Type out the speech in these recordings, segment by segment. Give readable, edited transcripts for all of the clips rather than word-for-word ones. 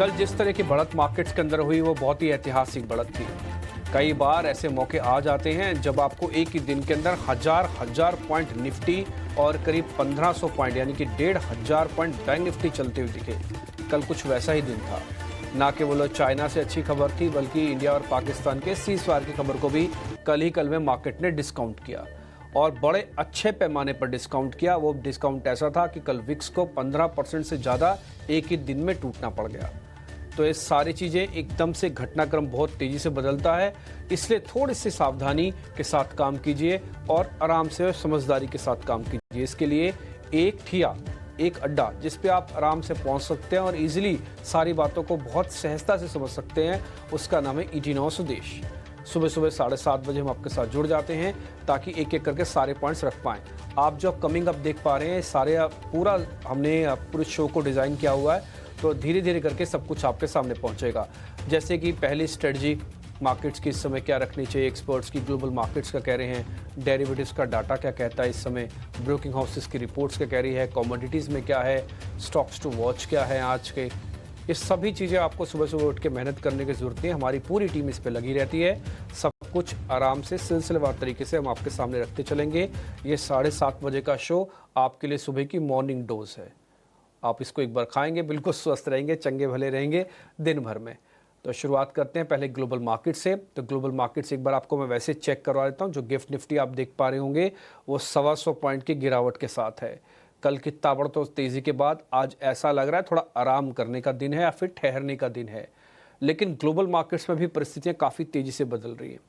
कल जिस तरह की बढ़त मार्केट्स के अंदर हुई वो बहुत ही ऐतिहासिक बढ़त थी। कई बार ऐसे मौके आ जाते हैं जब आपको एक ही दिन के अंदर हजार पॉइंट निफ्टी और करीब 1500 पॉइंट यानी कि 1500 पॉइंट बैंक निफ्टी चलते हुए दिखे। कल कुछ वैसा ही दिन था। ना केवल चाइना से अच्छी खबर थी बल्कि इंडिया और पाकिस्तान के सीज़फायर की खबर को भी कल में मार्केट ने डिस्काउंट किया और बड़े अच्छे पैमाने पर डिस्काउंट किया। वो डिस्काउंट ऐसा था कि कल विक्स को 15% से ज़्यादा एक ही दिन में टूटना पड़ गया। तो ये सारी चीज़ें एकदम से घटनाक्रम बहुत तेज़ी से बदलता है, इसलिए थोड़ी सी सावधानी के साथ काम कीजिए और आराम से और समझदारी के साथ काम कीजिए। इसके लिए एक ठिया, एक अड्डा जिस पे आप आराम से पहुंच सकते हैं और इजीली सारी बातों को बहुत सहजता से समझ सकते हैं, उसका नाम है ET9 स्वदेश। सुबह 7:30 बजे हम आपके साथ जुड़ जाते हैं ताकि एक एक करके सारे पॉइंट्स रख पाएँ। आप जो कमिंग अप देख पा रहे हैं सारे पूरा हमने पूरे शो को डिज़ाइन किया हुआ है, तो धीरे धीरे करके सब कुछ आपके सामने पहुंचेगा। जैसे कि पहली स्ट्रेटजी मार्केट्स की इस समय क्या रखनी चाहिए, एक्सपर्ट्स की ग्लोबल मार्केट्स का कह रहे हैं, डेरिवेटिव्स का डाटा क्या कहता है इस समय, ब्रोकिंग हाउसेस की रिपोर्ट्स क्या कह रही है, कमोडिटीज़ में क्या है, स्टॉक्स टू वॉच क्या है आज के। ये सभी चीज़ें आपको सुबह उठ के मेहनत करने की ज़रूरत है। हमारी पूरी टीम इस पर लगी रहती है। सब कुछ आराम से सिलसिलेवार तरीके से हम आपके सामने रखते चलेंगे। ये 7:30 बजे का शो आपके लिए सुबह की मॉर्निंग डोज है। आप इसको एक बार खाएंगे, बिल्कुल स्वस्थ रहेंगे, चंगे भले रहेंगे दिन भर में। तो शुरुआत करते हैं पहले ग्लोबल मार्केट से। तो ग्लोबल मार्केट से एक बार आपको मैं वैसे चेक करवा देता हूं। जो गिफ्ट निफ्टी आप देख पा रहे होंगे वो 125 पॉइंट की गिरावट के साथ है। कल की ताबड़तोड़ तेज़ी के बाद आज ऐसा लग रहा है थोड़ा आराम करने का दिन है या फिर ठहरने का दिन है। लेकिन ग्लोबल मार्केट्स में भी परिस्थितियाँ काफ़ी तेज़ी से बदल रही हैं।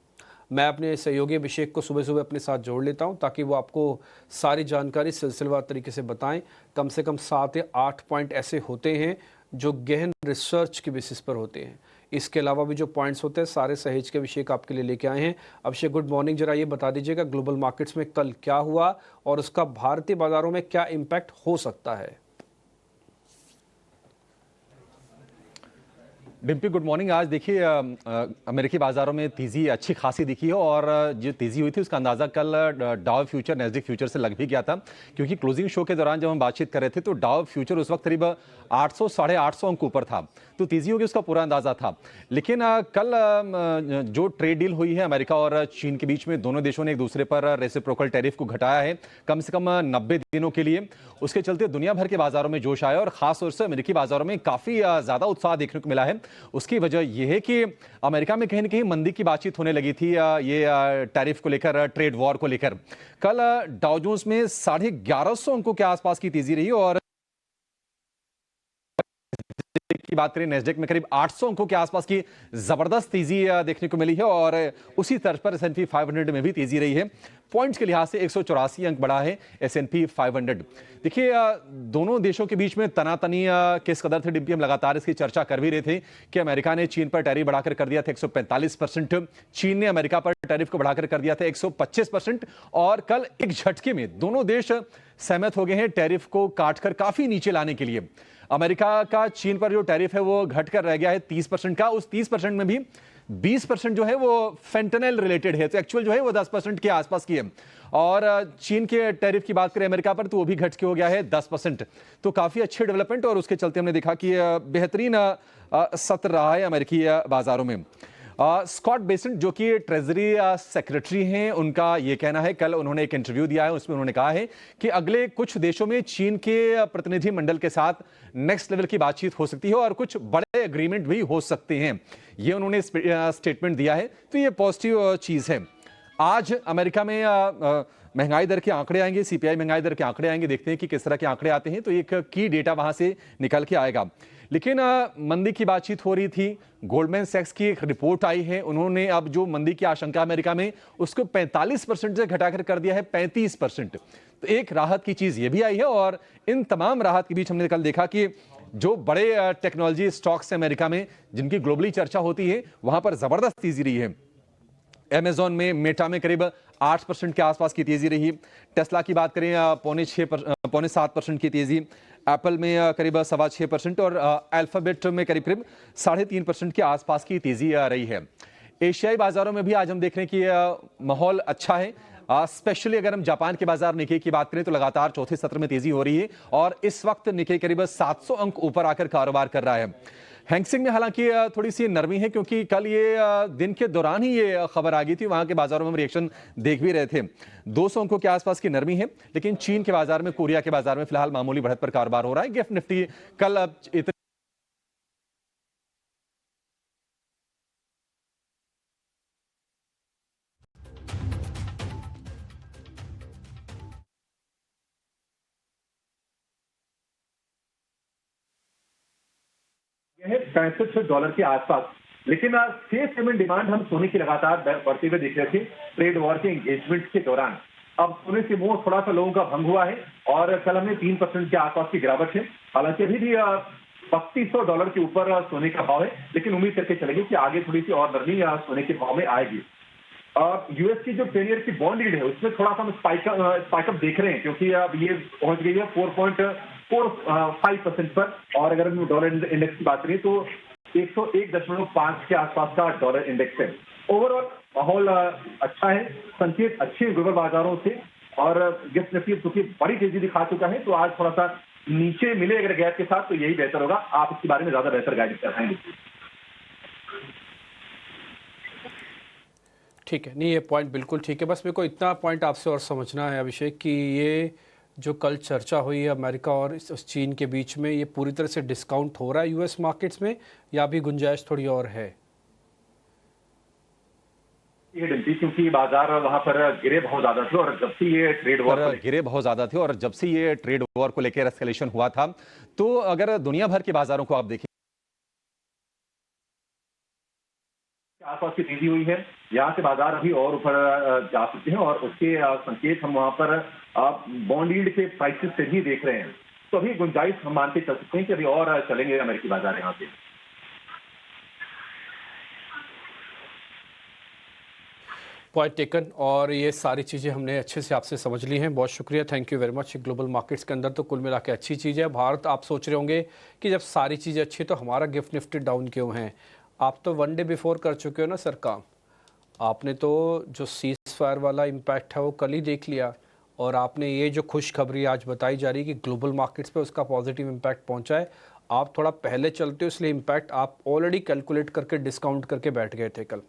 मैं अपने सहयोगी अभिषेक को सुबह अपने साथ जोड़ लेता हूं ताकि वो आपको सारी जानकारी सिलसिलेवार तरीके से बताएं। कम से कम 7 या 8 पॉइंट ऐसे होते हैं जो गहन रिसर्च के बेसिस पर होते हैं। इसके अलावा भी जो पॉइंट्स होते हैं सारे सहेज के अभिषेक आपके लिए लेके आए हैं। अभिषेक गुड मॉर्निंग। जरा ये बता दीजिएगा ग्लोबल मार्केट्स में कल क्या हुआ और उसका भारतीय बाजारों में क्या इम्पैक्ट हो सकता है। Dimpy good morning. आज देखिए अमेरिकी बाजारों में तेज़ी अच्छी खासी दिखी है और जो तेज़ी हुई थी उसका अंदाज़ा कल डाउ फ्यूचर नैस्डैक फ्यूचर से लग भी गया था, क्योंकि क्लोजिंग शो के दौरान जब हम बातचीत कर रहे थे तो डाउ फ्यूचर उस वक्त करीब 800 साढ़े 800 अंक ऊपर था, तो तेज़ी होगी उसका पूरा अंदाज़ा था। लेकिन कल जो ट्रेड डील हुई है अमेरिका और चीन के बीच में, दोनों देशों ने एक दूसरे पर रेसिप्रोकल टैरिफ को घटाया है कम से कम 90 दिनों के लिए। उसके चलते दुनिया भर के बाजारों में जोश आया और खास तौर से अमेरिकी बाजारों में काफ़ी ज़्यादा उत्साह देखने को मिला है। उसकी वजह यह है कि अमेरिका में कहीं न कहीं मंदी की बातचीत होने लगी थी ये टैरिफ को लेकर, ट्रेड वॉर को लेकर। कल डाउ जोन्स में 1150 अंकों के आसपास की तेजी रही और की बात करें नैस्डैक में करीब 800 अंकों के आसपास की जबरदस्त तेजी देखने को मिली है और उसी तर्ज पर S&P 500 में भी तेजी रही है। पॉइंट्स के लिहाज से 184 अंक बढ़ा है S&P 500। देखिए दोनों देशों के बीच में तनातनी किस कदर थे डिम्पी, हम लगातार इसकी चर्चा कर भी रहे थे कि अमेरिका ने चीन पर टैरिफ बढ़ाकर कर दिया था 145%, चीन ने अमेरिका पर टैरिफ को बढ़ाकर कर दिया था 125% और कल एक झटके में दोनों देश सहमत हो गए हैं टैरिफ को काटकर काफी नीचे लाने के लिए। अमेरिका का चीन पर जो टैरिफ है वो घटकर रह गया है 30% का। उस 30% में भी 20% जो है वो फेंटेनल रिलेटेड है, तो एक्चुअल जो है वो 10% के आसपास की है। और चीन के टैरिफ की बात करें अमेरिका पर तो वो भी घट के हो गया है 10%। तो काफी अच्छे डेवलपमेंट और उसके चलते हमने देखा कि बेहतरीन सत्र रहा है अमेरिकी बाजारों में। स्कॉट बेसेंट जो कि ट्रेजरी सेक्रेटरी हैं, उनका ये कहना है, कल उन्होंने एक इंटरव्यू दिया है उसमें उन्होंने कहा है कि अगले कुछ देशों में चीन के प्रतिनिधि मंडल के साथ नेक्स्ट लेवल की बातचीत हो सकती है और कुछ बड़े एग्रीमेंट भी हो सकते हैं, ये उन्होंने स्टेटमेंट दिया है। तो ये पॉजिटिव चीज है। आज अमेरिका में महंगाई दर के आंकड़े आएंगे, CPI महंगाई दर के आंकड़े आएंगे, देखते हैं कि किस तरह के आंकड़े आते हैं, तो एक की डेटा वहां से निकल के आएगा। लेकिन मंदी की बातचीत हो रही थी, गोल्डमैन सैक्स की एक रिपोर्ट आई है, उन्होंने अब जो मंदी की आशंका अमेरिका में उसको 45% से घटाकर कर दिया है 35%। तो एक राहत की चीज ये भी आई है और इन तमाम राहत के बीच हमने कल देखा कि जो बड़े टेक्नोलॉजी स्टॉक्स अमेरिका में जिनकी ग्लोबली चर्चा होती है वहां पर जबरदस्त तेजी रही है। अमेजॉन में, मेटा में करीब 8% के आसपास की तेजी रही। टेस्ला की बात करें 5.7% की तेजी, एप्पल में करीब 6.25% और अल्फाबेट में करीब 3.5% के आसपास की तेजी रही है। एशियाई बाजारों में भी आज हम देख रहे हैं कि माहौल अच्छा है। स्पेशली अगर हम जापान के बाजार निकेई की बात करें तो लगातार चौथे सत्र में तेजी हो रही है और इस वक्त निकेई करीब 700 अंक ऊपर आकर कारोबार कर रहा है। हैंगसेंग में हालांकि थोड़ी सी नरमी है, क्योंकि कल ये दिन के दौरान ही ये खबर आ गई थी, वहां के बाजारों में हम रिएक्शन देख भी रहे थे। 200 अंकों के आसपास की नरमी है, लेकिन चीन के बाजार में, कोरिया के बाजार में फिलहाल मामूली बढ़त पर कारोबार हो रहा है। गिफ्ट निफ्टी कल इतने है $65 के आसपास। लेकिन सेफ पेमेंट डिमांड हम सोने की लगातार बढ़ते हुए देख रहे थे ट्रेड वॉर के एंगेजमेंट के दौरान। अब सोने से मोह थोड़ा सा लोगों का भंग हुआ है और कल हमने 3% के आसपास की गिरावट है। हालांकि अभी भी $3200 के ऊपर सोने का भाव है, लेकिन उम्मीद करके चलेंगे कि आगे थोड़ी सी और नरमी सोने के भाव में आएगी। यूएस की जो 10 ईयर की बॉन्ड यील्ड है उसमें थोड़ा सा हम स्पाइकअप देख रहे हैं, क्योंकि अब ये पहुंच गई है 4.45% पर। और अगर हम डॉलर इंडेक्स की बात करें तो 101.5 के आसपास का डॉलर इंडेक्स है। ओवरऑल माहौल अच्छा है, संकेत अच्छे ग्लोबल बाजारों से। और गिफ्ट निफ्टी क्योंकि बड़ी तेजी दिखा चुका है, तो आज थोड़ा सा नीचे मिले अगर गैप के साथ तो यही बेहतर होगा। आप इसके बारे में ज्यादा बेहतर गाइड कर पाएंगे। ठीक है, नहीं ये पॉइंट बिल्कुल ठीक है। बस मेरे को इतना पॉइंट आपसे और समझना है अभिषेक कि ये जो कल चर्चा हुई है अमेरिका और चीन के बीच में, ये पूरी तरह से डिस्काउंट हो रहा है यूएस मार्केट्स में, या भी गुंजाइश थोड़ी और है? ये डलती क्योंकि बाजार वहां पर गिरे बहुत ज्यादा थे, और जब से ये ट्रेड वॉर गिरे बहुत ज्यादा थे और जब से ये ट्रेड वॉर को लेकर एस्केलेशन हुआ था, तो अगर दुनिया भर के बाजारों को आप देखें आसपास की तेजी हुई है, यहाँ से बाजार अभी और ऊपर जा सकते हैं। और उसके संकेत हम वहां पर बॉन्ड यील्ड के प्राइसेस से भी देख रहे हैं। तो अभी गुंजाइश हम मानते चल सकते हैं कि अभी और चलेंगे अमेरिकी बाजार यहाँ से। पॉइंट टेकन, और ये सारी चीज़ें हमने अच्छे से आपसे समझ ली हैं। बहुत शुक्रिया, thank you very much. Global markets के अंदर तो कुल मिला के अच्छी चीज़ है। भारत, आप सोच रहे होंगे कि जब सारी चीज़ें अच्छी तो हमारा गिफ्ट निफ्टी डाउन क्यों है? आप तो 1 डे बिफोर कर चुके हो ना सर काम। आपने तो जो सीज फायर वाला इम्पैक्ट है वो कल ही देख लिया, और आपने ये जो खुशखबरी आज बताई जा रही है कि ग्लोबल मार्केट्स पे उसका पॉजिटिव इम्पैक्ट पहुंचा है। आप थोड़ा पहले चलते हो, इसलिए इम्पैक्ट आप ऑलरेडी कैलकुलेट करके डिस्काउंट करके बैठ गए थे कल।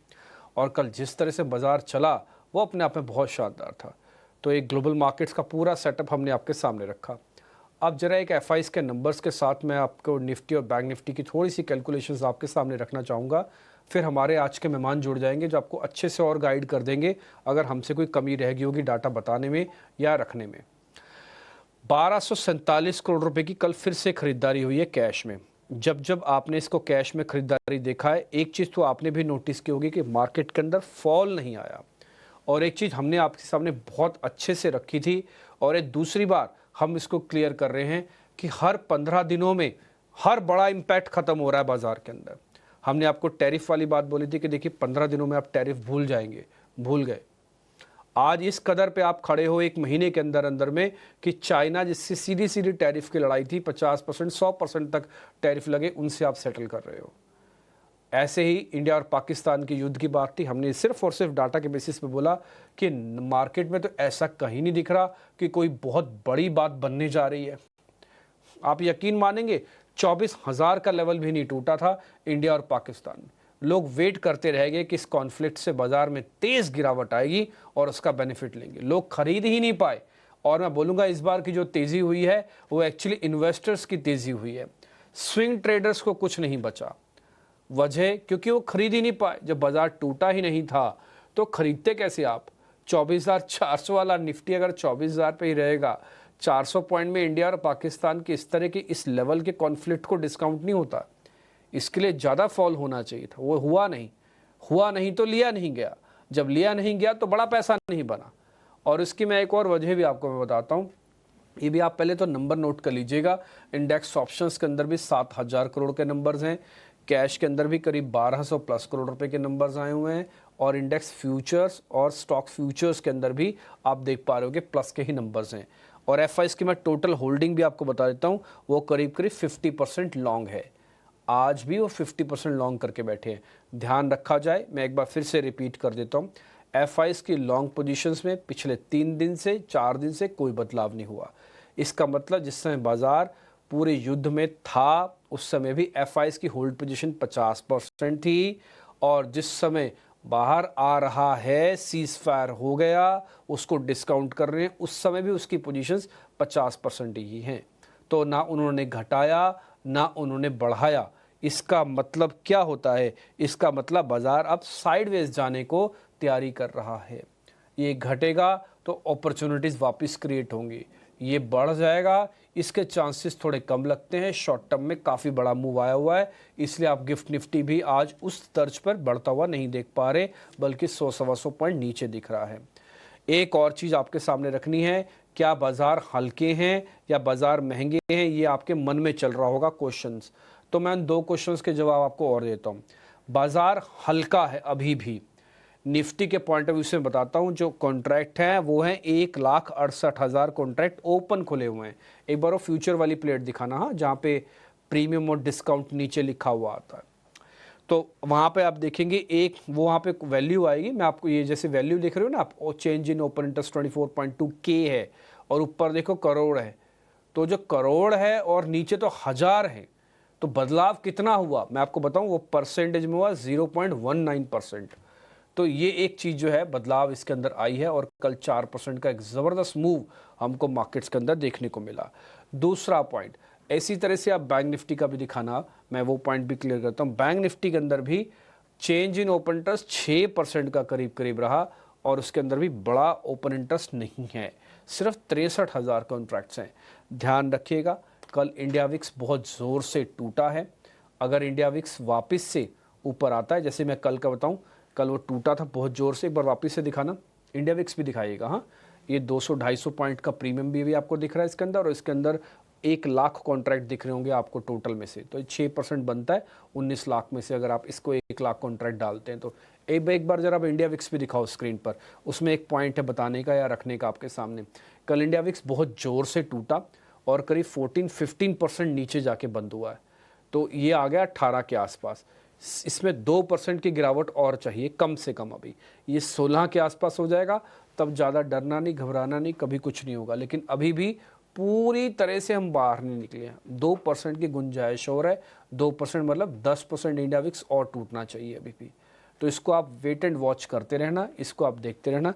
और कल जिस तरह से बाज़ार चला वो अपने आप में बहुत शानदार था। तो एक ग्लोबल मार्केट्स का पूरा सेटअप हमने आपके सामने रखा। अब जरा एक एफआईज के नंबर्स के साथ मैं आपको निफ्टी और बैंक निफ्टी की थोड़ी सी कैलकुलेशंस आपके सामने रखना चाहूँगा। फिर हमारे आज के मेहमान जुड़ जाएंगे जो आपको अच्छे से और गाइड कर देंगे अगर हमसे कोई कमी रह गई होगी डाटा बताने में या रखने में। 1247 करोड़ रुपए की कल फिर से खरीदारी हुई है कैश में। जब जब आपने इसको कैश में खरीदारी देखा है, एक चीज़ तो आपने भी नोटिस की होगी कि मार्केट के अंदर फॉल नहीं आया। और एक चीज़ हमने आपके सामने बहुत अच्छे से रखी थी, और एक दूसरी बार हम इसको क्लियर कर रहे हैं कि हर 15 दिनों में हर बड़ा इम्पैक्ट ख़त्म हो रहा है बाज़ार के अंदर। हमने आपको टैरिफ वाली बात बोली थी कि देखिए 15 दिनों में आप टैरिफ भूल जाएंगे, भूल गए। आज इस कदर पे आप खड़े हो एक महीने के अंदर अंदर में कि चाइना जिससे सीधी सीधी टैरिफ की लड़ाई थी, 50% 100% तक टैरिफ लगे, उनसे आप सेटल कर रहे हो। ऐसे ही इंडिया और पाकिस्तान के युद्ध की बात थी, हमने सिर्फ और सिर्फ डाटा के बेसिस पे बोला कि मार्केट में तो ऐसा कहीं नहीं दिख रहा कि कोई बहुत बड़ी बात बनने जा रही है। आप यकीन मानेंगे 24,000 का लेवल भी नहीं टूटा था इंडिया और पाकिस्तान में। लोग वेट करते रह गए कि इस कॉन्फ्लिक्ट से बाजार में तेज गिरावट आएगी और उसका बेनिफिट लेंगे। लोग खरीद ही नहीं पाए। और मैं बोलूँगा इस बार की जो तेज़ी हुई है वो एक्चुअली इन्वेस्टर्स की तेज़ी हुई है, स्विंग ट्रेडर्स को कुछ नहीं बचा। वजह क्योंकि वो खरीद ही नहीं पाए। जब बाजार टूटा ही नहीं था तो खरीदते कैसे आप? 24,400 वाला निफ्टी अगर 24,000 पे ही रहेगा, 400 पॉइंट में इंडिया और पाकिस्तान के इस तरह के इस लेवल के कॉन्फ्लिक्ट को डिस्काउंट नहीं होता। इसके लिए ज़्यादा फॉल होना चाहिए था, वो हुआ नहीं तो लिया नहीं गया। जब लिया नहीं गया तो बड़ा पैसा नहीं बना। और इसकी मैं एक और वजह भी आपको मैं बताता हूँ, ये भी आप पहले तो नंबर नोट कर लीजिएगा। इंडेक्स ऑप्शंस के अंदर भी 7,000 करोड़ के नंबर्स हैं, कैश के अंदर भी करीब 1200 प्लस करोड़ रुपए के नंबर्स आए हुए हैं, और इंडेक्स फ्यूचर्स और स्टॉक फ्यूचर्स के अंदर भी आप देख पा रहे हो कि प्लस के ही नंबर्स हैं। और एफआईज की मैं टोटल होल्डिंग भी आपको बता देता हूँ, वो करीब करीब 50% लॉन्ग है। आज भी वो 50% लॉन्ग करके बैठे हैं। ध्यान रखा जाए, मैं एक बार फिर से रिपीट कर देता हूँ, एफआईज की लॉन्ग पोजीशंस में पिछले 3 दिन से 4 दिन से कोई बदलाव नहीं हुआ। इसका मतलब जिस समय बाजार पूरे युद्ध में था उस समय भी एफआईएस की होल्ड पोजीशन 50% थी, और जिस समय बाहर आ रहा है, सीज फायर हो गया, उसको डिस्काउंट कर रहे हैं, उस समय भी उसकी पोजीशंस 50% ही हैं। तो ना उन्होंने घटाया ना उन्होंने बढ़ाया। इसका मतलब क्या होता है? इसका मतलब बाजार अब साइडवेज जाने को तैयारी कर रहा है। ये घटेगा तो अपॉर्चुनिटीज़ वापस क्रिएट होंगी, ये बढ़ जाएगा, इसके चांसेस थोड़े कम लगते हैं। शॉर्ट टर्म में काफ़ी बड़ा मूव आया हुआ है, इसलिए आप गिफ्ट निफ्टी भी आज उस तर्ज पर बढ़ता हुआ नहीं देख पा रहे, बल्कि 100-125 पॉइंट नीचे दिख रहा है। एक और चीज़ आपके सामने रखनी है, क्या बाजार हल्के हैं या बाजार महंगे हैं, ये आपके मन में चल रहा होगा क्वेश्चंस। तो मैं उन 2 क्वेश्चंस के जवाब आपको और देता हूँ। बाजार हल्का है अभी भी, निफ्टी के पॉइंट ऑफ व्यू से बताता हूं, जो कॉन्ट्रैक्ट हैं वो हैं 1,68,000 कॉन्ट्रैक्ट ओपन खुले हुए हैं। एक बार वो फ्यूचर वाली प्लेट दिखाना, हाँ, जहाँ पे प्रीमियम और डिस्काउंट नीचे लिखा हुआ आता है, तो वहाँ पे आप देखेंगे एक वो वहाँ पे वैल्यू आएगी। मैं आपको ये जैसे वैल्यू लिख रहे हो ना आप, और चेंज इन ओपन इंटरेस्ट 24.2 के है, और ऊपर देखो करोड़ है। तो जो करोड़ है और नीचे तो हजार है, तो बदलाव कितना हुआ मैं आपको बताऊं, वो परसेंटेज में हुआ 0.19%। तो ये एक चीज़ जो है बदलाव इसके अंदर आई है, और कल 4% का एक ज़बरदस्त मूव हमको मार्केट्स के अंदर देखने को मिला। दूसरा पॉइंट, इसी तरह से आप बैंक निफ्टी का भी दिखाना, मैं वो पॉइंट भी क्लियर करता हूँ। बैंक निफ्टी के अंदर भी चेंज इन ओपन इंटरेस्ट 6% का करीब करीब रहा, और उसके अंदर भी बड़ा ओपन इंटरेस्ट नहीं है, सिर्फ 63,000 कॉन्ट्रैक्ट्स हैं। ध्यान रखिएगा, कल इंडिया विक्स बहुत ज़ोर से टूटा है। अगर इंडिया विक्स वापस से ऊपर आता है, जैसे मैं कल का बताऊं, कल वो टूटा था बहुत ज़ोर से, एक बार वापस से दिखाना, इंडिया विक्स भी दिखाइएगा। हाँ, ये 200-250 पॉइंट का प्रीमियम भी आपको दिख रहा है इसके अंदर, और इसके अंदर 1 लाख कॉन्ट्रैक्ट दिख रहे होंगे आपको टोटल में से, तो 6% बनता है 19 लाख में से। अगर आप इसको 1 लाख कॉन्ट्रैक्ट डालते हैं तो एक बार जरा आप इंडिया विक्स भी दिखाओ स्क्रीन पर, उसमें एक पॉइंट है बताने का या रखने का आपके सामने। कल इंडिया विक्स बहुत ज़ोर से टूटा और करीब 14-15% नीचे जाके बंद हुआ है, तो ये आ गया 18 के आसपास। इसमें 2% की गिरावट और चाहिए कम से कम, अभी ये 16 के आसपास हो जाएगा, तब ज़्यादा डरना नहीं, घबराना नहीं, कभी कुछ नहीं होगा। लेकिन अभी भी पूरी तरह से हम बाहर नहीं निकले हैं, 2% की गुंजाइश और है। 2% मतलब 10% इंडिया विक्स और टूटना चाहिए अभी भी। तो इसको आप वेट एंड वॉच करते रहना, इसको आप देखते रहना।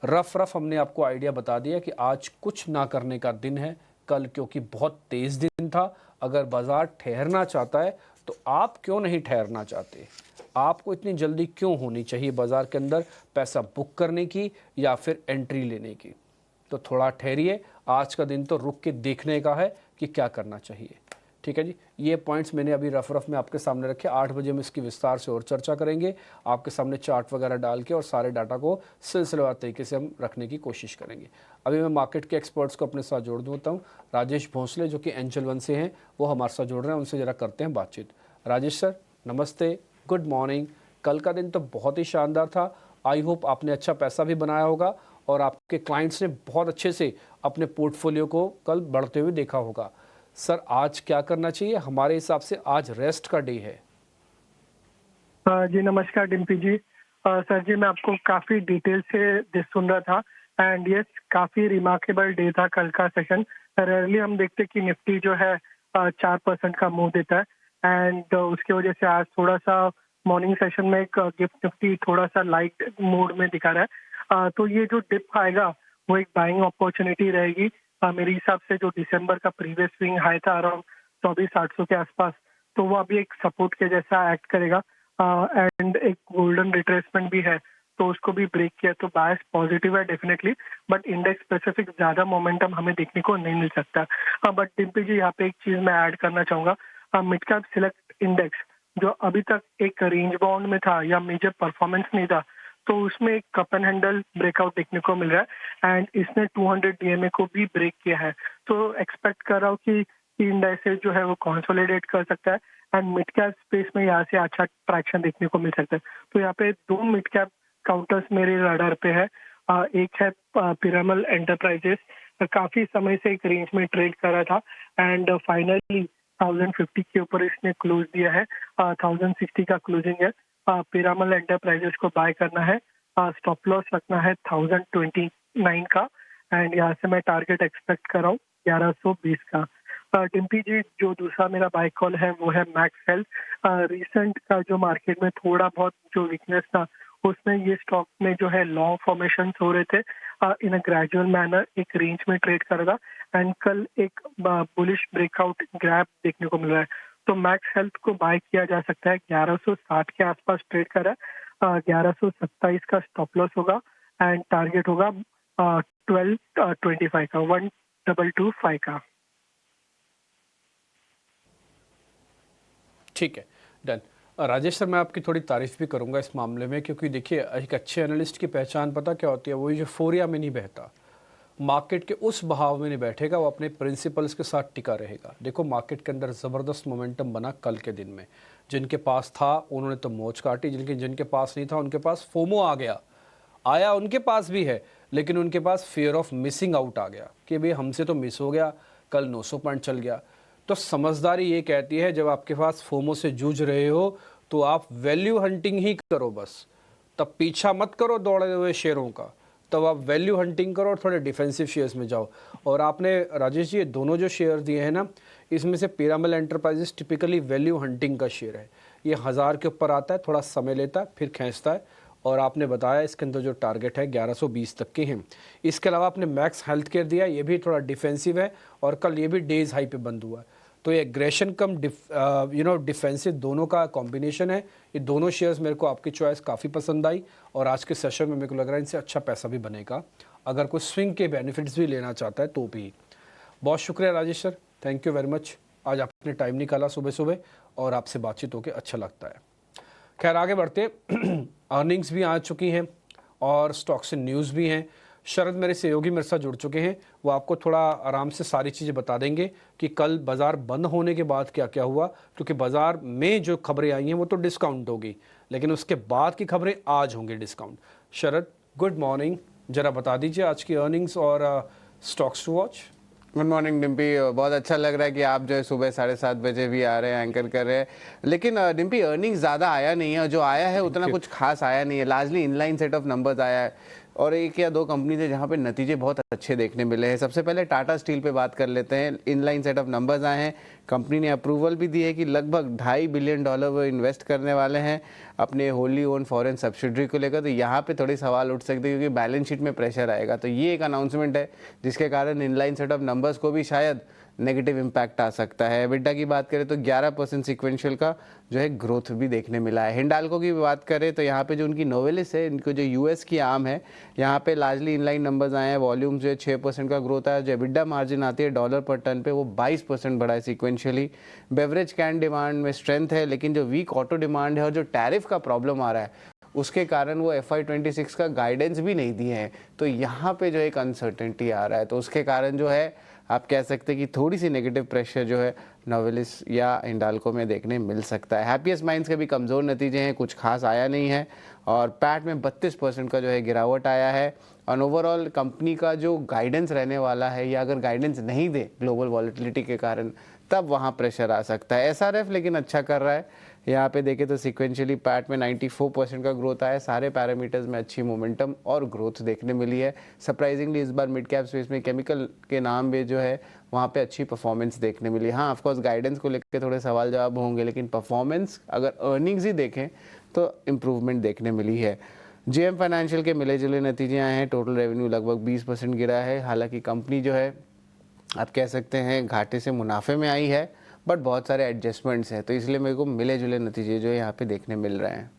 रफ हमने आपको आइडिया बता दिया कि आज कुछ ना करने का दिन है कल, क्योंकि बहुत तेज़ दिन था। अगर बाजार ठहरना चाहता है तो आप क्यों नहीं ठहरना चाहते? आपको इतनी जल्दी क्यों होनी चाहिए बाजार के अंदर पैसा बुक करने की या फिर एंट्री लेने की? तो थोड़ा ठहरिए, आज का दिन तो रुक के देखने का है कि क्या करना चाहिए। ठीक है जी, ये पॉइंट्स मैंने अभी रफ में आपके सामने रखे। 8 बजे में इसकी विस्तार से और चर्चा करेंगे, आपके सामने चार्ट वगैरह डाल के, और सारे डाटा को सिलसिलेवार तरीके से हम रखने की कोशिश करेंगे। अभी मैं मार्केट के एक्सपर्ट्स को अपने साथ जोड़ देता हूँ। राजेश भोंसले जो कि एंजल वन से हैं, वो हमारे साथ जुड़ रहे हैं, उनसे ज़रा करते हैं बातचीत। राजेश सर नमस्ते, गुड मॉर्निंग। कल का दिन तो बहुत ही शानदार था, आई होप आपने अच्छा पैसा भी बनाया होगा और आपके क्लाइंट्स ने बहुत अच्छे से अपने पोर्टफोलियो को कल बढ़ते हुए देखा होगा। सर आज क्या करना चाहिए? हमारे हिसाब से आज रेस्ट का डे है। जी नमस्कार डिम्पी जी। सर जी मैं आपको काफ़ी डिटेल से सुन रहा था, एंड यस काफ़ी रिमार्केबल डे था कल का सेशन। रेयरली हम देखते कि निफ्टी जो है 4% का मूव देता है, एंड उसकी वजह से आज थोड़ा सा मॉर्निंग सेशन में एक गिफ्ट निफ्टी थोड़ा सा लाइट मूड में दिखा रहा है। तो ये जो डिप आएगा वो एक बाइंग अपॉर्चुनिटी रहेगी। मेरे हिसाब से जो दिसंबर का प्रीवियस स्विंग हाई था अराउंड 24,800 के आसपास, तो वो अभी एक सपोर्ट के जैसा एक्ट करेगा, एंड एक गोल्डन रिट्रेसमेंट भी है, तो उसको भी ब्रेक किया तो बायस पॉजिटिव है डेफिनेटली। बट इंडेक्स स्पेसिफिक ज्यादा मोमेंटम हमें देखने को नहीं मिल सकता। बट डिम्पी जी यहाँ पे एक चीज मैं ऐड करना चाहूंगा। मिड कैप सिलेक्ट इंडेक्स जो अभी तक एक रेंज बाउंड में था या मेजर परफॉर्मेंस नहीं था, तो उसमें एक कप एंड हैंडल ब्रेकआउट देखने को मिल रहा है, एंड इसने 200 डीएमए को भी ब्रेक किया है। तो एक्सपेक्ट कर रहा हूँ कि इंडेक्स जो है वो कंसोलिडेट कर सकता है, एंड मिड कैप स्पेस में यहाँ से अच्छा ट्रैक्शन देखने को मिल सकता है। तो यहाँ पे 2 मिड कैप काउंटर्स मेरे रडार पे है। एक है पिरामल एंटरप्राइजेस, काफी समय से एक रेंज में ट्रेड कर रहा था, एंड फाइनली 1050 के ऊपर इसने क्लोज दिया है। 1060 का क्लोजिंग है। पिरामल एंटरप्राइजेस को बाय करना है, स्टॉप लॉस रखना है 1029 का, एंड यहाँ से मैं टारगेट एक्सपेक्ट कर रहा हूँ 1120 का। डिम्पी जी, जो दूसरा मेरा बाय कॉल है वो है मैक्स हेल्थ। रिसेंट का जो मार्केट में थोड़ा बहुत जो वीकनेस था, उसमें ये स्टॉक में जो है लॉन्ग फॉर्मेशन हो रहे थे, इन अ ग्रेजुअल मैनर एक रेंज में ट्रेड कर रहा था, एंड कल एक बुलिश ब्रेकआउट ग्रैब देखने को मिल रहा है। तो मैक्स हेल्थ को बाय किया जा सकता है, 1160 के आसपास ट्रेड कर रहा है। 1127 का स्टॉप लॉस होगा एंड टारगेट होगा 1225 का, 1225 का। ठीक है, डन। राजेश सर, मैं आपकी थोड़ी तारीफ भी करूंगा इस मामले में, क्योंकि देखिए एक अच्छे एनालिस्ट की पहचान पता क्या होती है? वही जो फोरिया में नहीं बहता, मार्केट के उस बहाव में नहीं बैठेगा, वो अपने प्रिंसिपल्स के साथ टिका रहेगा। देखो मार्केट के अंदर ज़बरदस्त मोमेंटम बना कल के दिन में। जिनके पास था उन्होंने तो मौज काटी, जिनके पास नहीं था उनके पास फोमो आ गया। आया उनके पास भी है, लेकिन उनके पास फियर ऑफ मिसिंग आउट आ गया कि भाई हमसे तो मिस हो गया, कल 900 पॉइंट चल गया। तो समझदारी ये कहती है जब आपके पास फोमो से जूझ रहे हो तो आप वैल्यू हंटिंग ही करो बस, तब पीछा मत करो दौड़े हुए शेयरों का, तब आप वैल्यू हंटिंग करो और थोड़े डिफेंसिव शेयर्स में जाओ। और आपने राजेश जी ये दोनों जो शेयर दिए हैं ना, इसमें से Piramal enterprises typically value hunting का शेयर है। ये 1000 के ऊपर आता है, थोड़ा समय लेता है, फिर खींचता है, और आपने बताया इसके अंदर जो टारगेट है 1120 तक के हैं। इसके अलावा आपने मैक्स हेल्थ केयर दिया, ये भी थोड़ा डिफेंसिव है, और कल ये भी डेज हाई पे बंद हुआ है। तो ये एग्रेशन कम डिफेंसिव दोनों का कॉम्बिनेशन है। ये दोनों शेयर्स मेरे को आपकी चॉइस काफ़ी पसंद आई, और आज के सेशन में मेरे को लग रहा है इनसे अच्छा पैसा भी बनेगा, अगर कोई स्विंग के बेनिफिट्स भी लेना चाहता है तो भी। बहुत शुक्रिया Rajesh sir, thank you very much. आज आपने टाइम निकाला सुबह सुबह, और आपसे बातचीत होकर अच्छा लगता है। खैर आगे बढ़ते, अर्निंग्स भी आ चुकी हैं और स्टॉक से न्यूज़ भी हैं। शरद मेरे सहयोगी मेरे साथ जुड़ चुके हैं, वो आपको थोड़ा आराम से सारी चीज़ें बता देंगे कि कल बाज़ार बंद होने के बाद क्या क्या हुआ, क्योंकि बाज़ार में जो खबरें आई हैं वो तो डिस्काउंट होगी, लेकिन उसके बाद की खबरें आज होंगी डिस्काउंट। शरद गुड मॉर्निंग, ज़रा बता दीजिए आज की अर्निंग्स और stocks to watch. Good morning Dimpy, बहुत अच्छा लग रहा है कि आप जो है सुबह 7:30 बजे भी आ रहे हैं, एंकर कर रहे हैं। लेकिन डिम्पी अर्निंग्स ज़्यादा आया नहीं है, जो आया है उतना कुछ खास आया नहीं है, largely inline set of numbers आया है, और एक या दो कंपनी है जहाँ पे नतीजे बहुत अच्छे देखने मिले हैं। सबसे पहले टाटा स्टील पे बात कर लेते हैं। इनलाइन सेट ऑफ नंबर्स आए हैं, कंपनी ने अप्रूवल भी दी है कि लगभग $2.5 बिलियन वो इन्वेस्ट करने वाले हैं अपने होली ओन फॉरेन सब्सिडरी को लेकर। तो यहाँ पे थोड़े सवाल उठ सकते हैं क्योंकि बैलेंस शीट में प्रेशर आएगा। तो ये एक अनाउंसमेंट है जिसके कारण इनलाइन सेट ऑफ नंबर्स को भी शायद नेगेटिव इम्पैक्ट आ सकता है। एबिटा की बात करें तो 11% सीक्वेंशियल का जो है ग्रोथ भी देखने मिला है। हिंडाल्को की बात करें तो यहाँ पे जो उनकी नोवेलिस है, इनको जो यूएस की आम है, यहाँ पे लार्जली इनलाइन नंबर्स आए हैं। वॉल्यूम जो है 6% का ग्रोथ आया। जो एबिटा मार्जिन आती है डॉलर पर टन पे, वो 22% बढ़ा है सीक्वेंशियली। बेवरेज कैन डिमांड में स्ट्रेंथ है, लेकिन जो वीक ऑटो डिमांड है और जो टैरिफ का प्रॉब्लम आ रहा है उसके कारण वो FY26 का गाइडेंस भी नहीं दिए हैं। तो यहाँ पे जो एक अनसर्टेनिटी आ रहा है, तो उसके कारण जो है आप कह सकते हैं कि थोड़ी सी नेगेटिव प्रेशर जो है नोवेलिस या हिंडाल्को में देखने मिल सकता है। हैप्पीएस्ट माइंड्स के भी कमज़ोर नतीजे हैं, कुछ खास आया नहीं है, और पैट में 32% का जो है गिरावट आया है। और ओवरऑल कंपनी का जो गाइडेंस रहने वाला है, या अगर गाइडेंस नहीं दे ग्लोबल वॉलेटिलिटी के कारण, तब वहाँ प्रेशर आ सकता है। SRF लेकिन अच्छा कर रहा है। यहाँ पे देखें तो सिक्वेंशियली पैट में 94% का ग्रोथ आया। सारे पैरामीटर्स में अच्छी मोमेंटम और ग्रोथ देखने मिली है। सरप्राइजिंगली इस बार मिड कैप स्पेस में केमिकल के नाम भी जो है वहाँ पे अच्छी परफॉर्मेंस देखने मिली। हाँ, ऑफकोर्स गाइडेंस को लेकर थोड़े सवाल जवाब होंगे, लेकिन परफॉर्मेंस अगर अर्निंग्स ही देखें तो इम्प्रूवमेंट देखने मिली है। JM फाइनेंशियल के मिले जुले नतीजे आए हैं। टोटल रेवेन्यू लगभग 20% गिरा है। हालांकि कंपनी जो है आप कह सकते हैं घाटे से मुनाफे में आई है, बट बहुत सारे एडजस्टमेंट्स हैं, तो इसलिए मेरे को मिले जुले नतीजे जो है यहाँ पे देखने मिल रहे हैं।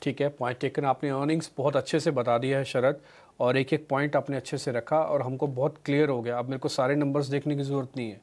ठीक है, पॉइंट टेकन। आपने अर्निंग्स बहुत अच्छे से बता दिया है शरद, और एक एक पॉइंट आपने अच्छे से रखा और हमको बहुत क्लियर हो गया। अब मेरे को सारे नंबर्स देखने की ज़रूरत नहीं है,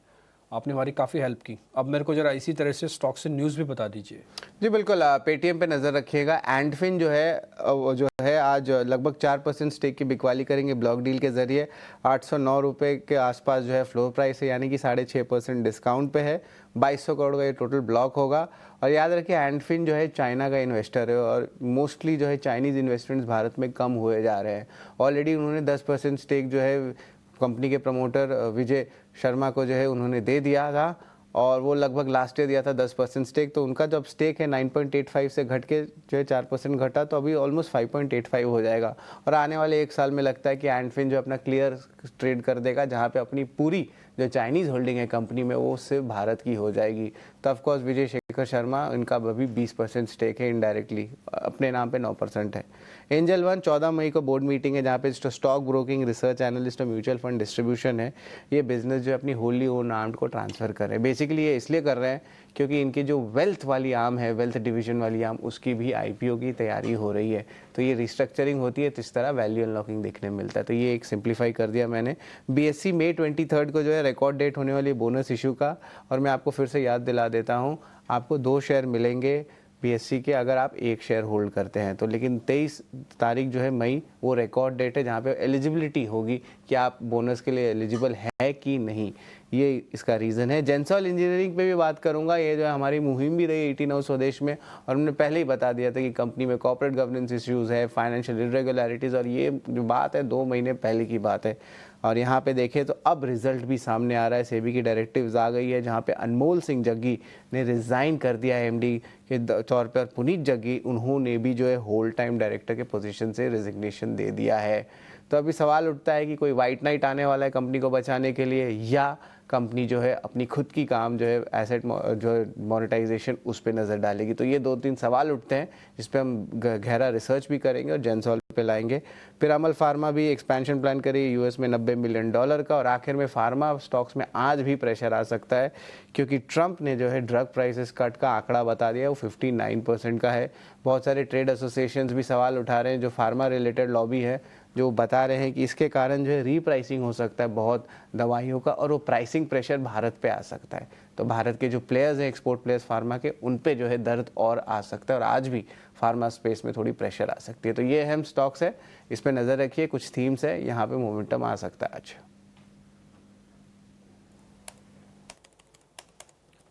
आपने हमारी काफ़ी हेल्प की। अब मेरे को जरा इसी तरह से स्टॉक से न्यूज़ भी बता दीजिए। जी बिल्कुल, पेटीएम पे नज़र रखिएगा। एंडफिन जो है आज लगभग 4% स्टेक की बिकवाली करेंगे ब्लॉक डील के जरिए। 809 रुपये के आसपास जो है फ्लोर प्राइस है, यानी कि 6.5% डिस्काउंट पे है। 2200 करोड़ का ये टोटल ब्लॉक होगा। और याद रखिए एंडफिन जो है चाइना का इन्वेस्टर है, और मोस्टली जो है चाइनीज़ इन्वेस्टमेंट्स भारत में कम हुए जा रहे हैं। ऑलरेडी उन्होंने 10% स्टेक जो है कंपनी के प्रमोटर विजय शर्मा को जो है उन्होंने दे दिया था, और वो लगभग लास्ट ईयर दिया था 10% स्टेक, तो उनका जब स्टेक है 9.85 से घट के जो है 4% घटा, तो अभी ऑलमोस्ट 5.85 हो जाएगा। और आने वाले 1 साल में लगता है कि एंडफिन जो अपना क्लियर ट्रेड कर देगा, जहाँ पे अपनी पूरी जो चाइनीज़ होल्डिंग है कंपनी में वो सिर्फ भारत की हो जाएगी। तो ऑफकोर्स विजय शेखर शर्मा, इनका अभी 20% स्टेक है, इनडायरेक्टली अपने नाम पे 9% है। एंजल वन 14 मई को बोर्ड मीटिंग है, जहाँ पे स्टॉक ब्रोकिंग, रिसर्च एनालिस्ट और म्यूचुअल फंड डिस्ट्रीब्यूशन है, ये बिजनेस जो अपनी होली ओन आर्म को ट्रांसफर कर रहे हैं। बेसिकली ये इसलिए कर रहे हैं क्योंकि इनकी जो वेल्थ वाली आर्म है, वेल्थ डिवीजन वाली आर्म, उसकी भी आईपीओ की तैयारी हो रही है। तो ये रिस्ट्रक्चरिंग होती है, तो इस तरह वैल्यू अनलॉकिंग देखने में मिलता है। तो ये एक सिंप्लीफाई कर दिया मैंने। बीएससी मई 23 को जो है रिकॉर्ड डेट होने वाली बोनस इशू का, और मैं आपको फिर से याद दिला देता हूँ, आपको 2 शेयर मिलेंगे बीएससी के अगर आप 1 शेयर होल्ड करते हैं तो। लेकिन 23 तारीख जो है मई, वो रिकॉर्ड डेट है जहाँ पे एलिजिबिलिटी होगी कि आप बोनस के लिए एलिजिबल है कि नहीं, ये इसका रीज़न है। जेंसॉल इंजीनियरिंग पे भी बात करूंगा। ये जो है हमारी मुहिम भी रही 18 स्वदेश में, और हमने पहले ही बता दिया था कि कंपनी में कॉर्पोरेट गवर्नेंस इश्यूज़ है, फाइनेंशियल इरेगुलरिटीज़, और ये जो बात है 2 महीने पहले की बात है। और यहाँ पे देखें तो अब रिजल्ट भी सामने आ रहा है, सेबी की डायरेक्टिव्स आ गई है, जहाँ पे अनमोल सिंह जग्गी ने रिज़ाइन कर दिया है एमडी के तौर पर। पुनीत जग्गी, उन्होंने भी जो है होल टाइम डायरेक्टर के पोजीशन से रेजिग्नेशन दे दिया है। तो अभी सवाल उठता है कि कोई वाइट नाइट आने वाला है कंपनी को बचाने के लिए, या कंपनी जो है अपनी खुद की काम जो है एसेट जो है मोनेटाइजेशन उस पर नज़र डालेगी। तो ये 2-3 सवाल उठते हैं जिस पे हम गहरा रिसर्च भी करेंगे और जेंसॉल पे लाएंगे। फिर अमल फार्मा भी एक्सपेंशन प्लान करिए यूएस में $90 मिलियन का। और आखिर में फार्मा स्टॉक्स में आज भी प्रेशर आ सकता है, क्योंकि ट्रंप ने जो है ड्रग प्राइसेस कट का आंकड़ा बता दिया, वो 59% का है। बहुत सारे ट्रेड एसोसिएशंस भी सवाल उठा रहे हैं, जो फार्मा रिलेटेड लॉबी है, जो बता रहे हैं कि इसके कारण जो है रीप्राइसिंग हो सकता है बहुत दवाइयों का, और वो प्राइसिंग प्रेशर भारत पे आ सकता है। तो भारत के जो प्लेयर्स हैं, एक्सपोर्ट प्लेयर्स फार्मा के, उन पे जो है दर्द और आ सकता है, और आज भी फार्मा स्पेस में थोड़ी प्रेशर आ सकती है। तो ये अहम स्टॉक्स है, इस पर नज़र रखिए। कुछ थीम्स है, यहाँ पे मोमेंटम आ सकता है आज।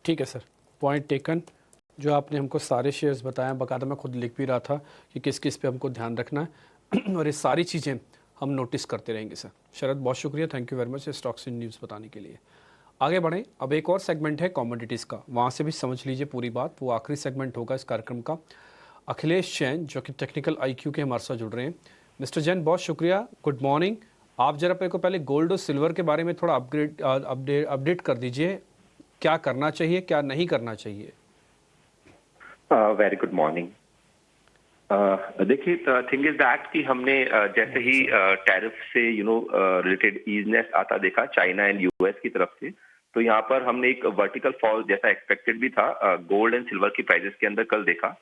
ठीक है सर, पॉइंट टेकन। जो आपने हमको सारे शेयर्स बताए, बकायदा मैं खुद लिख भी रहा था कि किस किस पे हमको ध्यान रखना है और ये सारी चीज़ें हम नोटिस करते रहेंगे सर। शरद, बहुत शुक्रिया, thank you very much stocks in news बताने के लिए। आगे बढ़ें, अब एक और सेगमेंट है कॉमोडिटीज़ का, वहाँ से भी समझ लीजिए पूरी बात। वो आखिरी सेगमेंट होगा इस कार्यक्रम का। अखिलेश जैन जो कि टेक्निकल IQ के हमारे साथ जुड़ रहे हैं। मिस्टर जैन, बहुत शुक्रिया, गुड मॉर्निंग। आप जरा मेरे को पहले गोल्ड और सिल्वर के बारे में थोड़ा अपडेट कर दीजिए, क्या करना चाहिए, क्या नहीं करना चाहिए। Very good morning. देखिए, थिंग इज दैट कि हमने जैसे ही टैरिफ से रिलेटेड ईजनेस आता देखा चाइना एंड यूएस की तरफ से, तो यहाँ पर हमने एक वर्टिकल फॉल जैसा एक्सपेक्टेड भी था गोल्ड एंड सिल्वर की प्राइसेस के अंदर कल देखा।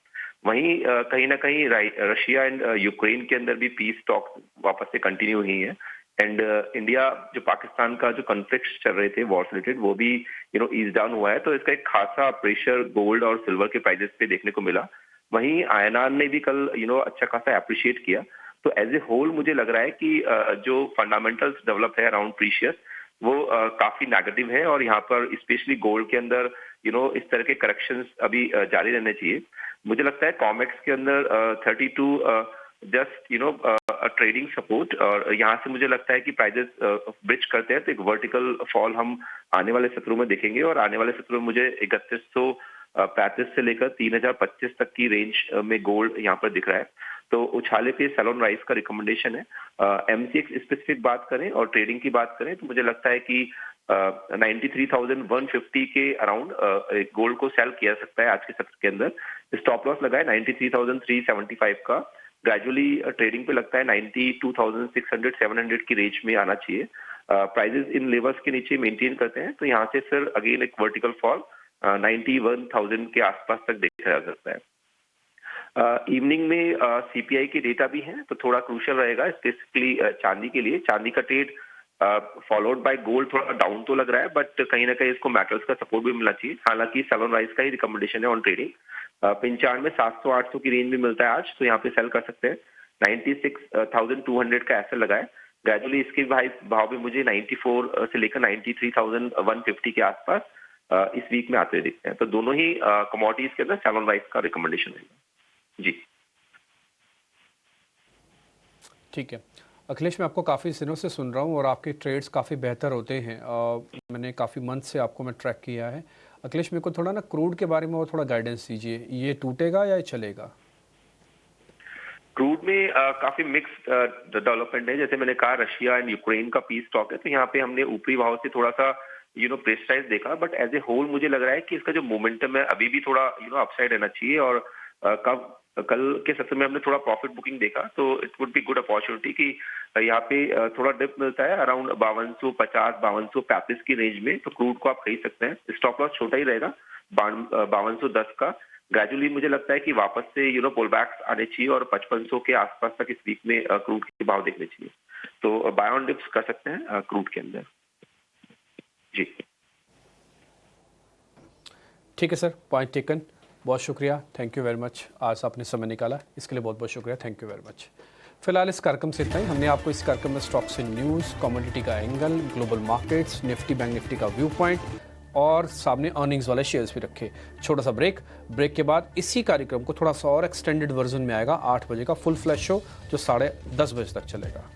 वहीं कहीं ना कहीं रशिया एंड यूक्रेन के अंदर भी पीस टॉक वापस से कंटिन्यू हुई है, एंड इंडिया जो पाकिस्तान का जो कॉन्फ्लिक्ट चल रहे थे वॉर रिलेटेड, वो भी ईज डाउन हुआ है। तो इसका एक खासा प्रेशर गोल्ड और सिल्वर के प्राइसेस पे देखने को मिला। वहीं आईएनआर ने भी कल अच्छा खासा अप्रिशिएट किया। तो एज ए होल मुझे लग रहा है कि जो फंडामेंटल्स डेवलप है अराउंड प्रीशियस, वो काफी नेगेटिव है, और यहाँ पर स्पेशली गोल्ड के अंदर इस तरह के करेक्शंस अभी जारी रहने चाहिए। मुझे लगता है कॉमेक्स के अंदर 32 जस्ट ट्रेडिंग सपोर्ट, और यहाँ से मुझे लगता है कि प्राइजेस ब्रिज करते हैं तो एक वर्टिकल फॉल हम आने वाले सत्रों में देखेंगे। और आने वाले सत्रों में मुझे 3135 से लेकर 3025 तक की रेंज में गोल्ड यहाँ पर दिख रहा है। तो उछाले पे सेलोन राइस का रिकमेंडेशन है। MCX स्पेसिफिक बात करें और ट्रेडिंग की बात करें तो मुझे लगता है कि 93,150 के अराउंड गोल्ड को सेल किया सकता है आज के सत्र के अंदर। स्टॉप लॉस लगा है 93,375 का। ग्रेजुअली ट्रेडिंग पे लगता है 92,600-700 की रेंज में आना चाहिए। प्राइजेस इन लेवल्स के नीचे मेंटेन करते हैं तो यहाँ से फिर अगेन एक वर्टिकल फॉल 91,000 के आसपास तक देखा जा सकता है। इवनिंग में CPI के डेटा भी हैं तो थोड़ा क्रूशियल रहेगा स्पेसिफिकली चांदी के लिए। चांदी का ट्रेड फॉलोड बाय गोल्ड थोड़ा डाउन तो लग रहा है, बट कहीं ना कहीं इसको मेटल्स का सपोर्ट भी मिलना चाहिए। हालांकि सेलोन राइस का ही रिकमेंडेशन है ऑन ट्रेडिंग। 95,700-800 की रेंज में मिलता है आज, तो यहाँ पे सेल कर सकते हैं। 96,200 का ऐसा लगा है। ग्रेजुअली इसके भाव भी मुझे 94 से लेकर 93,150 के आसपास इस वीक में आते दिखते हैं। तो दोनों ही कमोडिटीज के अंदर सेलोन राइस का रिकमेंडेशन है जी। ठीक है, अखिलेश, मैं आपको काफ़ी दिनों से सुन रहा हूँ और आपके ट्रेड्स काफ़ी बेहतर होते हैं। मैंने काफ़ी मंथ से आपको मैं ट्रैक किया है। अखिलेश, मेरे को थोड़ा ना क्रूड के बारे में और थोड़ा गाइडेंस दीजिए, ये टूटेगा या ये चलेगा? क्रूड में काफी मिक्स्ड डेवलपमेंट है। जैसे मैंने कहा, रशिया एंड यूक्रेन का पीस टॉक है, तो यहाँ पे हमने ऊपरी भाव से थोड़ा सा प्रेशराइज देखा, बट एज ए होल मुझे लग रहा है कि इसका जो मोमेंटम है अभी भी थोड़ा अपसाइड रहना चाहिए। और कल के सत्र में हमने थोड़ा प्रॉफिट बुकिंग देखा, तो it would be good opportunity कि यहाँ पे थोड़ा डिप मिलता है अराउंड 5250 5235 की रेंज में, तो क्रूड को आप खरीद सकते हैं। स्टॉप लॉस छोटा ही रहेगा 5210 का। ग्रेजुअली मुझे लगता है कि वापस से पुल बैक्स आने चाहिए और 5500 के आसपास तक इस वीक में क्रूड के भाव देखने चाहिए। तो बाय ऑन डिप्स कर सकते हैं क्रूड के अंदर जी। ठीक है सर, पॉइंट टेकन। बहुत शुक्रिया, थैंक यू वेरी मच। आज आपने समय निकाला, इसके लिए बहुत बहुत शुक्रिया, थैंक यू वेरी मच। फिलहाल इस कार्यक्रम से इतना ही। हमने आपको इस कार्यक्रम में स्टॉक्स इन न्यूज़, कमोडिटी का angle, global markets, Nifty bank Nifty का व्यू पॉइंट और सामने अर्निंग्स वाले शेयर्स भी रखे। छोटा सा ब्रेक के बाद इसी कार्यक्रम को थोड़ा सा और एक्सटेंडेड वर्जन में आएगा 8 बजे का फुल फ्लैश शो, जो 10:30 बजे तक चलेगा।